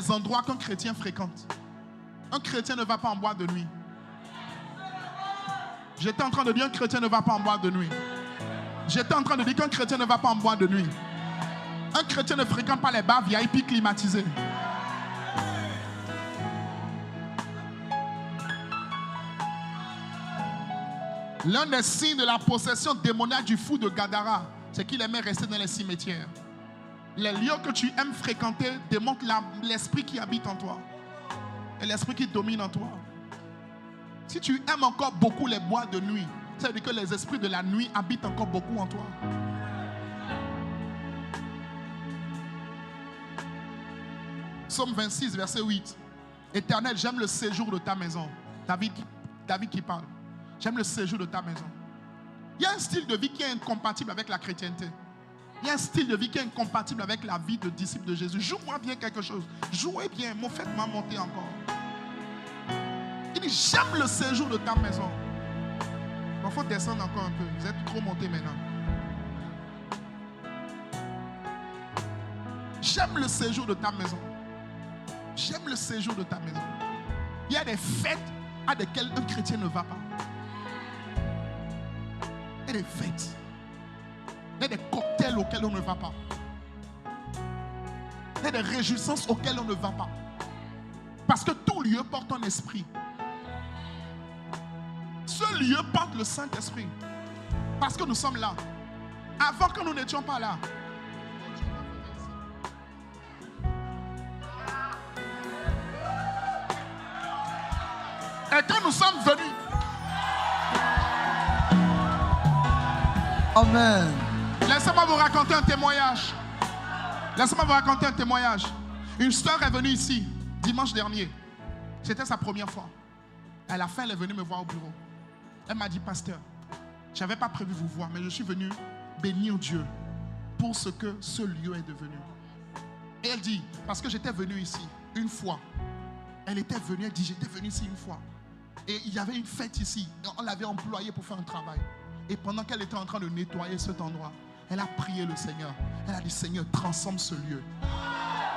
des endroits qu'un chrétien fréquente. Un chrétien ne va pas en boîte de nuit. J'étais en train de dire qu'un chrétien ne va pas en boîte de nuit. J'étais en train de dire qu'un chrétien ne va pas en boîte de nuit. Un chrétien ne fréquente pas les bars VIP climatisés. L'un des signes de la possession démoniaque du fou de Gadara, c'est qu'il aimait rester dans les cimetières. Les lieux que tu aimes fréquenter démontrent l'esprit qui habite en toi et l'esprit qui domine en toi. Si tu aimes encore beaucoup les boîtes de nuit, ça veut dire que les esprits de la nuit habitent encore beaucoup en toi. Psaume 26, verset 8. Éternel, j'aime le séjour de ta maison. David qui parle. J'aime le séjour de ta maison. Il y a un style de vie qui est incompatible avec la chrétienté. Il y a un style de vie qui est incompatible avec la vie de disciple de Jésus. Joue-moi bien quelque chose. Jouez bien. Faites-moi monter encore. Il dit, j'aime le séjour de ta maison. Il faut descendre encore un peu. Vous êtes trop monté maintenant. J'aime le séjour de ta maison. J'aime le séjour de ta maison. Il y a des fêtes à desquelles un chrétien ne va pas. Il y a des fêtes. Il y a des cocktails auxquels on ne va pas. Il y a des réjouissances auxquelles on ne va pas. Parce que tout lieu porte un esprit. Ce lieu porte le Saint-Esprit. Parce que nous sommes là. Avant que nous n'étions pas là. Et quand nous sommes venus. Amen. Laissez-moi vous raconter un témoignage. Laissez-moi vous raconter un témoignage. Une sœur est venue ici dimanche dernier. C'était sa première fois. À la fin, elle est venue me voir au bureau. Elle m'a dit, pasteur, je n'avais pas prévu vous voir, mais je suis venu bénir Dieu pour ce que ce lieu est devenu. Et elle dit, parce que j'étais venu ici une fois. Elle était venue, elle dit, j'étais venu ici une fois. Et il y avait une fête ici. On l'avait employée pour faire un travail. Et pendant qu'elle était en train de nettoyer cet endroit, elle a prié le Seigneur. Elle a dit, Seigneur, transforme ce lieu.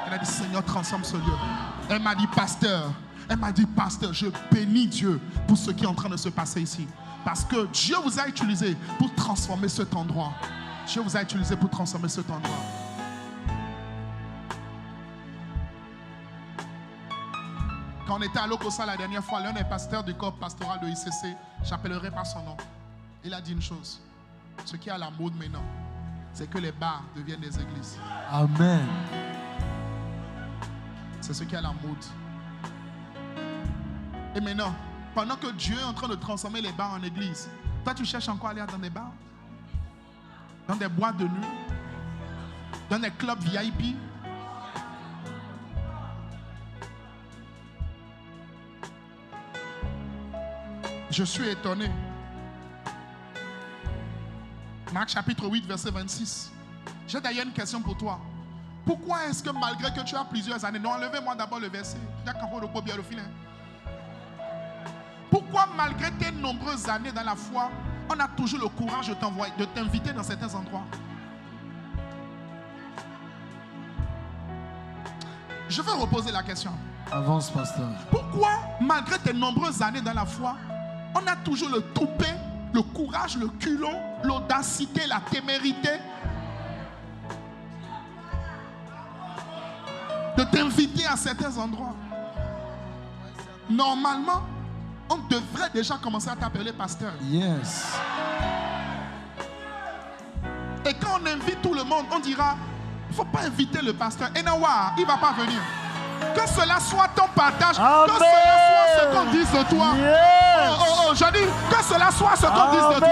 Elle a dit, Seigneur, transforme ce lieu. Elle m'a dit, pasteur, je bénis Dieu pour ce qui est en train de se passer ici. Parce que Dieu vous a utilisé pour transformer cet endroit. Dieu vous a utilisé pour transformer cet endroit. Quand on était à Lokosa la dernière fois, l'un des pasteurs du corps pastoral de ICC, j'appellerai pas son nom. Il a dit une chose. Ce qui est à la mode maintenant, c'est que les bars deviennent des églises. Amen. C'est ce qui est à la mode. Et maintenant, pendant que Dieu est en train de transformer les bars en églises, toi tu cherches encore à aller dans des bars, dans des boîtes de nuit, dans des clubs VIP. Je suis étonné. Marc chapitre 8, verset 26. J'ai d'ailleurs une question pour toi. Pourquoi est-ce que malgré que tu as plusieurs années, non, enlevez-moi d'abord le verset. Pourquoi malgré tes nombreuses années dans la foi, on a toujours le courage de t'inviter dans certains endroits? Je veux reposer la question. Avance, pasteur. Pourquoi malgré tes nombreuses années dans la foi, on a toujours le toupet, le courage, le culot, l'audacité, la témérité de t'inviter à certains endroits? Normalement, on devrait déjà commencer à t'appeler pasteur. Yes. Et quand on invite tout le monde, on dira, il ne faut pas inviter le pasteur. Et non, il ne va pas venir. Que cela soit ton partage. Amen. Que cela soit ce qu'on dise de toi. Yes. Je dis que cela soit ce qu'on dise de toi.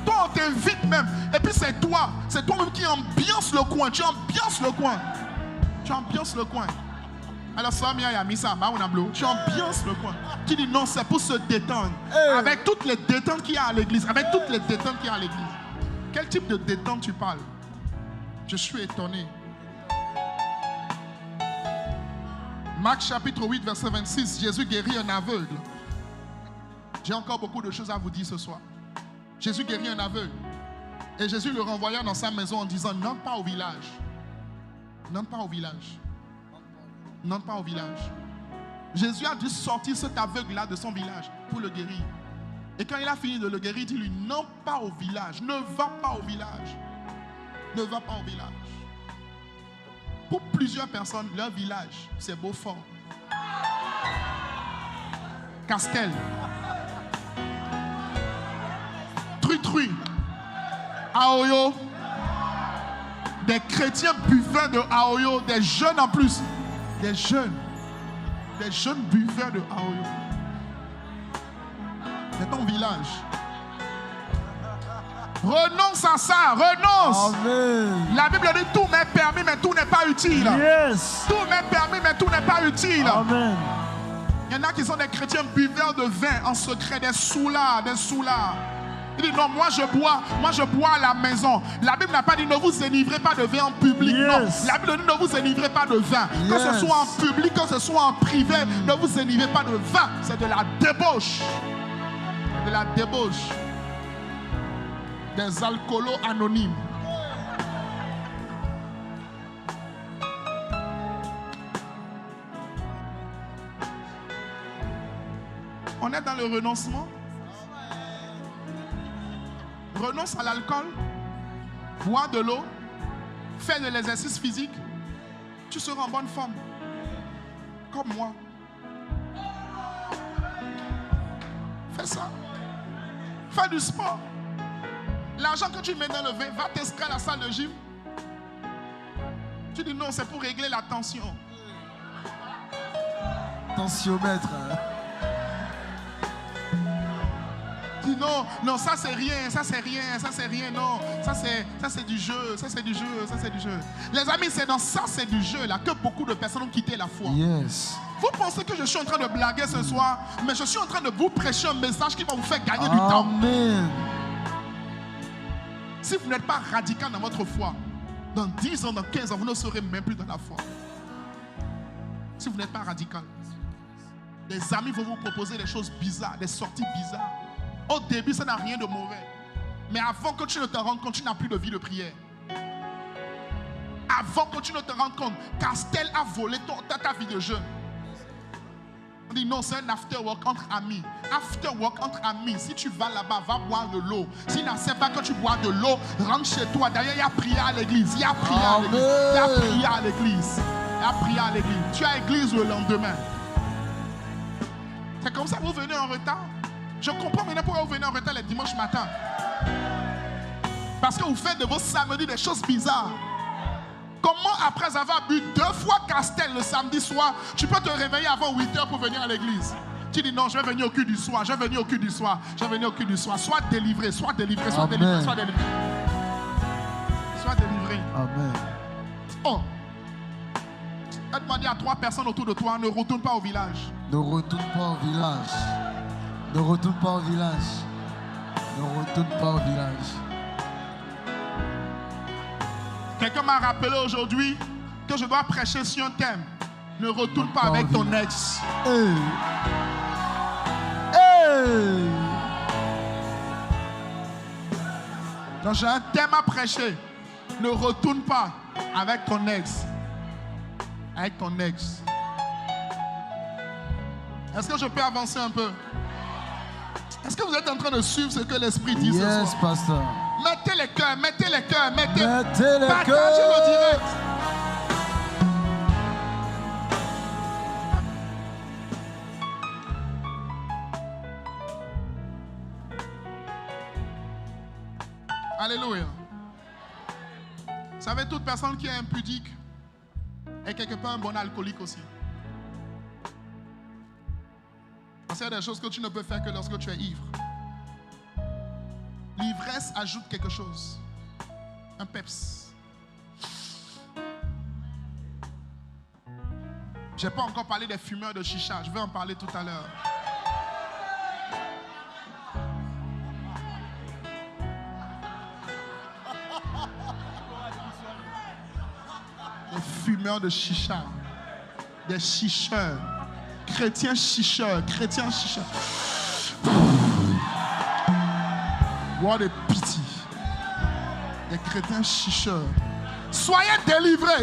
Toi, on t'invite même. Et puis c'est toi-même qui ambiance le coin. Tu ambiances le coin. Tu ambiances le coin. Alors, ça, tu ambiances le coin. Tu dis non, c'est pour se détendre. Avec toutes les détentes qu'il y a à l'église. Avec toutes les détentes qu'il y a à l'église. Quel type de détente tu parles? Je suis étonné. Marc chapitre 8, verset 26. Jésus guérit un aveugle. J'ai encore beaucoup de choses à vous dire ce soir. Jésus guérit un aveugle. Et Jésus le renvoya dans sa maison en disant, n'entre pas au village. N'entre pas au village. N'entre pas au village. Jésus a dû sortir cet aveugle-là de son village pour le guérir. Et quand il a fini de le guérir, il dit lui, n'entre pas au village. Ne va pas au village. Ne va pas au village. Pour plusieurs personnes, leur village, c'est Beaufort, Castel, Trui, Aoyo, des chrétiens buveurs de Aoyo, des jeunes en plus, des jeunes buveurs de Aoyo. C'est ton village. Renonce à ça, renonce. Amen. La Bible dit tout m'est permis, mais tout n'est pas utile. Yes. Tout m'est permis, mais tout n'est pas utile. Amen. Il y en a qui sont des chrétiens buveurs de vin en secret, des soulards. Il dit non, moi je bois à la maison. La Bible n'a pas dit ne vous enivrez pas de vin en public. Yes. Non, la Bible dit ne vous enivrez pas de vin. Que ce soit en public, que ce soit en privé, ne vous enivrez pas de vin. C'est de la débauche. De la débauche. Des alcoolos anonymes. On est dans le renoncement. Renonce à l'alcool, bois de l'eau, fais de l'exercice physique, tu seras en bonne forme. Comme moi. Fais ça. Fais du sport. L'argent que tu mets dans le vin, va t'inscrire à la salle de gym. Tu dis non, c'est pour régler la tension. Tensiomètre. Dis non, ça c'est rien, non, ça c'est du jeu. Les amis, c'est dans ça, c'est du jeu là que beaucoup de personnes ont quitté la foi. Yes. Vous pensez que je suis en train de blaguer ce soir, mais je suis en train de vous prêcher un message qui va vous faire gagner du temps. Amen. Si vous n'êtes pas radical dans votre foi, dans 10 ans, dans 15 ans, vous ne serez même plus dans la foi. Si vous n'êtes pas radical, les amis vont vous proposer des choses bizarres, des sorties bizarres. Au début, ça n'a rien de mauvais. Mais avant que tu ne te rendes compte, tu n'as plus de vie de prière. Avant que tu ne te rendes compte, Castel a volé ta vie de jeûne. On dit non, c'est un after work entre amis. After work entre amis. Si tu vas là-bas, va boire de l'eau. S'il n'accepte pas que tu bois de l'eau, rentre chez toi. D'ailleurs, il y a prière à l'église. Il y a prière à l'église. Il y a prière à l'église. Il y a prière à l'église. Tu as église le lendemain. C'est comme ça que vous venez en retard. Je comprends maintenant pourquoi vous venez en retard les dimanches matins. Parce que vous faites de vos samedis des choses bizarres. Comment après avoir bu 2 fois Castel le samedi soir, tu peux te réveiller avant 8h pour venir à l'église? Tu dis non, je vais venir au culte du soir, Sois délivré, sois délivré. Amen. Oh. Elle m'a dit à 3 personnes autour de toi, ne retourne pas au village. Ne retourne pas au village. Ne retourne pas au village. Ne retourne pas au village. Quelqu'un m'a rappelé aujourd'hui que je dois prêcher sur un thème. Ne retourne pas avec ton ex. Hey. Hey. Donc j'ai un thème à prêcher. Ne retourne pas avec ton ex. Avec ton ex. Est-ce que je peux avancer un peu? Est-ce que vous êtes en train de suivre ce que l'Esprit dit ce soir? Yes, pasteur. Mettez les cœurs, Mettez les partagez cœurs. le direct. Alléluia. Vous savez, toute personne qui est impudique est quelque part un bon alcoolique aussi. Parce qu'il y a des choses que tu ne peux faire que lorsque tu es ivre. L'ivresse ajoute quelque chose. Un peps. Je n'ai pas encore parlé des fumeurs de chicha. Je vais en parler tout à l'heure. Des fumeurs de chicha. Des chicheurs. Chrétiens chicheurs. What a pity. Des chrétiens chicheurs.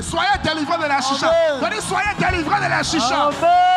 Soyez délivrés de la chicha. Amen. Donnez, soyez délivrés de la chicha. Amen.